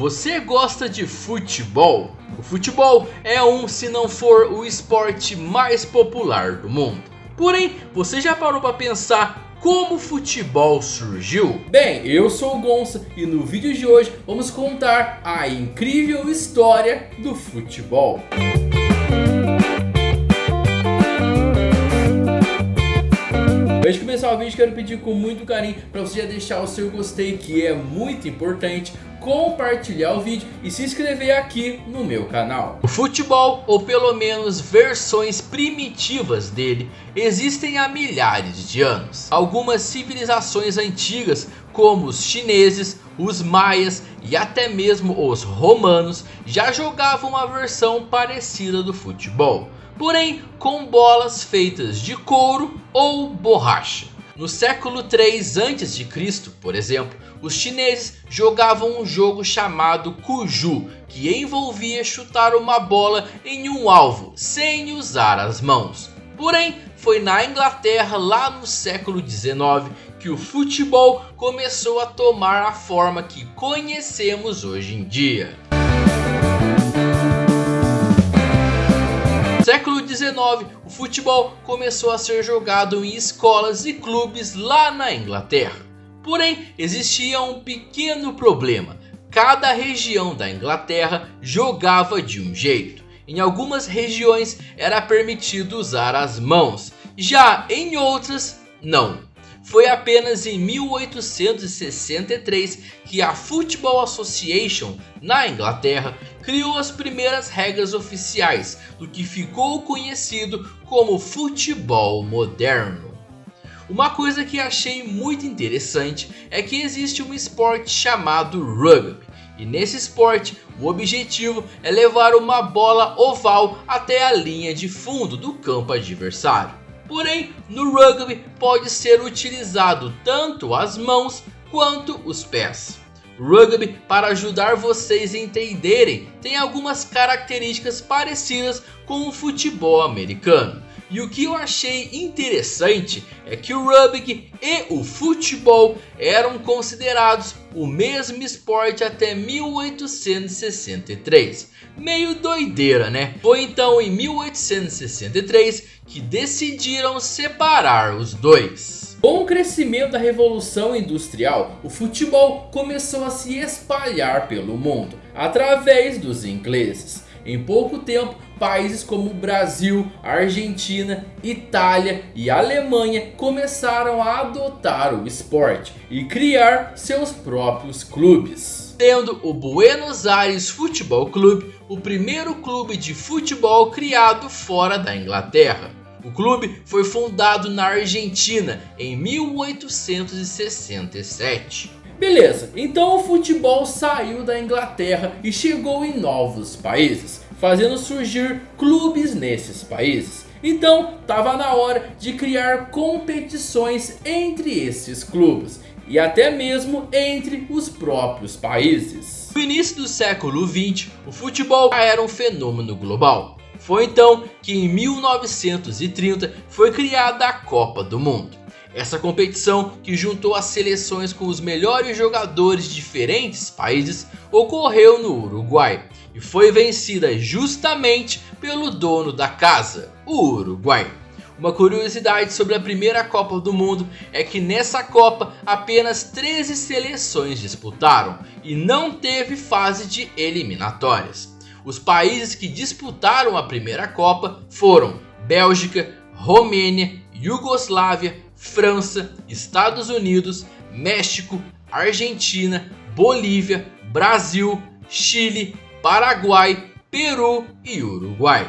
você gosta de futebol? O futebol é se não for o esporte mais popular do mundo. Porém, você já parou para pensar como o futebol surgiu? Bem, eu sou o Gonça e no vídeo de hoje vamos contar a incrível história do futebol. Antes de começar o vídeo, quero pedir com muito carinho para você já deixar o seu gostei, que é muito importante, compartilhar o vídeo e se inscrever aqui no meu canal. O futebol, ou pelo menos versões primitivas dele, existem há milhares de anos. Algumas civilizações antigas, como os chineses, os maias e até mesmo os romanos, já jogavam uma versão parecida do futebol, porém com bolas feitas de couro ou borracha. No século 3 a.C., por exemplo, os chineses jogavam um jogo chamado Cuju, que envolvia chutar uma bola em um alvo sem usar as mãos. Porém, foi na Inglaterra, lá no século 19, que o futebol começou a tomar a forma que conhecemos hoje em dia. No século 19, o futebol começou a ser jogado em escolas e clubes lá na Inglaterra. Porém, existia um pequeno problema: cada região da Inglaterra jogava de um jeito. Em algumas regiões era permitido usar as mãos, já em outras não. Foi apenas em 1863 que a Football Association na Inglaterra criou as primeiras regras oficiais do que ficou conhecido como futebol moderno. Uma coisa que achei muito interessante é que existe um esporte chamado rugby, e nesse esporte o objetivo é levar uma bola oval até a linha de fundo do campo adversário. Porém, no rugby pode ser utilizado tanto as mãos quanto os pés. O rugby, para ajudar vocês a entenderem, tem algumas características parecidas com o futebol americano. E o que eu achei interessante é que o rugby e o futebol eram considerados o mesmo esporte até 1863. Meio doideira, né? Foi então em 1863 que decidiram separar os dois. Com o crescimento da Revolução Industrial, o futebol começou a se espalhar pelo mundo através dos ingleses. Em pouco tempo, países como Brasil, Argentina, Itália e Alemanha começaram a adotar o esporte e criar seus próprios clubes. Sendo o Buenos Aires Futebol Clube o primeiro clube de futebol criado fora da Inglaterra. O clube foi fundado na Argentina em 1867. Beleza, então o futebol saiu da Inglaterra e chegou em novos países, fazendo surgir clubes nesses países. Então estava na hora de criar competições entre esses clubes e até mesmo entre os próprios países. No início do século 20, o futebol já era um fenômeno global. Foi então que em 1930 foi criada a Copa do Mundo. Essa competição, que juntou as seleções com os melhores jogadores de diferentes países, ocorreu no Uruguai e foi vencida justamente pelo dono da casa, o Uruguai. Uma curiosidade sobre a primeira Copa do Mundo é que nessa Copa apenas 13 seleções disputaram e não teve fase de eliminatórias. Os países que disputaram a primeira Copa foram Bélgica, Romênia, Iugoslávia, França, Estados Unidos, México, Argentina, Bolívia, Brasil, Chile, Paraguai, Peru e Uruguai.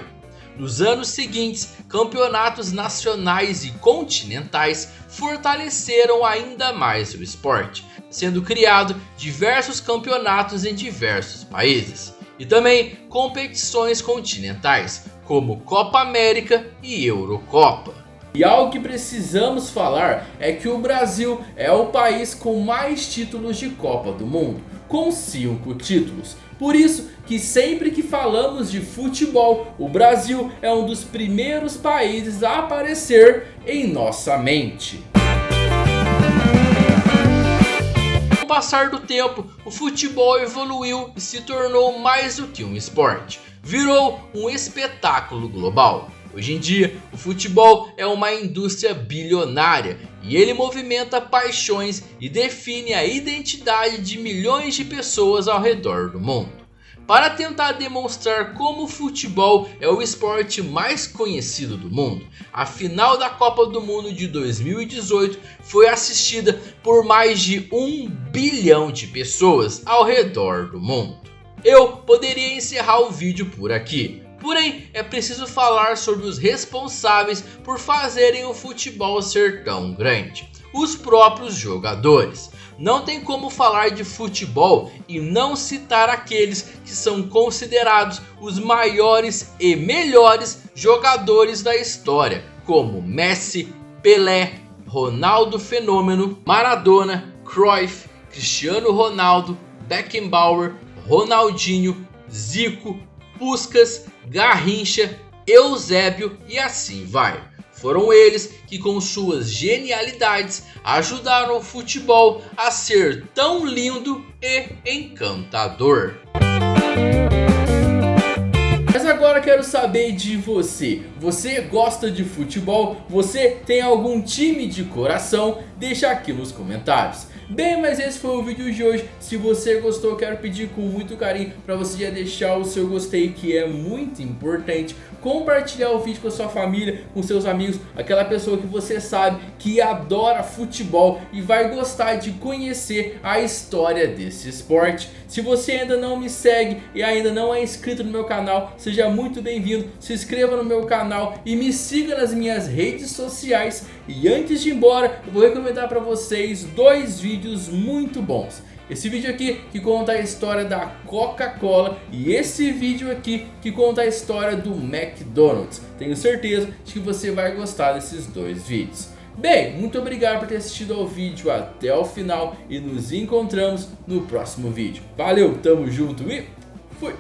Nos anos seguintes, campeonatos nacionais e continentais fortaleceram ainda mais o esporte, sendo criado diversos campeonatos em diversos países. E também competições continentais, como Copa América e Eurocopa. E algo que precisamos falar é que o Brasil é o país com mais títulos de Copa do Mundo, com 5 títulos. Por isso que sempre que falamos de futebol, o Brasil é um dos primeiros países a aparecer em nossa mente. o passar do tempo, o futebol evoluiu e se tornou mais do que um esporte. Virou um espetáculo global. Hoje em dia, o futebol é uma indústria bilionária e ele movimenta paixões e define a identidade de milhões de pessoas ao redor do mundo. Para tentar demonstrar como o futebol é o esporte mais conhecido do mundo, a final da Copa do Mundo de 2018 foi assistida por mais de 1 bilhão de pessoas ao redor do mundo. Eu poderia encerrar o vídeo por aqui. Porém, é preciso falar sobre os responsáveis por fazerem o futebol ser tão grande: os próprios jogadores. Não tem como falar de futebol e não citar aqueles que são considerados os maiores e melhores jogadores da história, como Messi, Pelé, Ronaldo Fenômeno, Maradona, Cruyff, Cristiano Ronaldo, Beckenbauer, Ronaldinho, Zico, Puskás, Garrincha, Eusébio e assim vai. Foram eles que com suas genialidades ajudaram o futebol a ser tão lindo e encantador. Mas agora quero saber de você. Você gosta de futebol? Você tem algum time de coração? Deixa aqui nos comentários. Bem, mas esse foi o vídeo de hoje. Se você gostou, eu quero pedir com muito carinho para você já deixar o seu gostei, que é muito importante. Compartilhar o vídeo com a sua família, com seus amigos, aquela pessoa que você sabe que adora futebol e vai gostar de conhecer a história desse esporte. Se você ainda não me segue e ainda não é inscrito no meu canal, seja muito bem-vindo. Se inscreva no meu canal e me siga nas minhas redes sociais. E antes de ir embora, eu vou recomendar para vocês 2 vídeos muito bons. Esse vídeo aqui que conta a história da Coca-Cola e esse vídeo aqui que conta a história do McDonald's. Tenho certeza de que você vai gostar desses 2 vídeos. Bem, muito obrigado por ter assistido ao vídeo até o final e nos encontramos no próximo vídeo. Valeu, tamo junto e fui!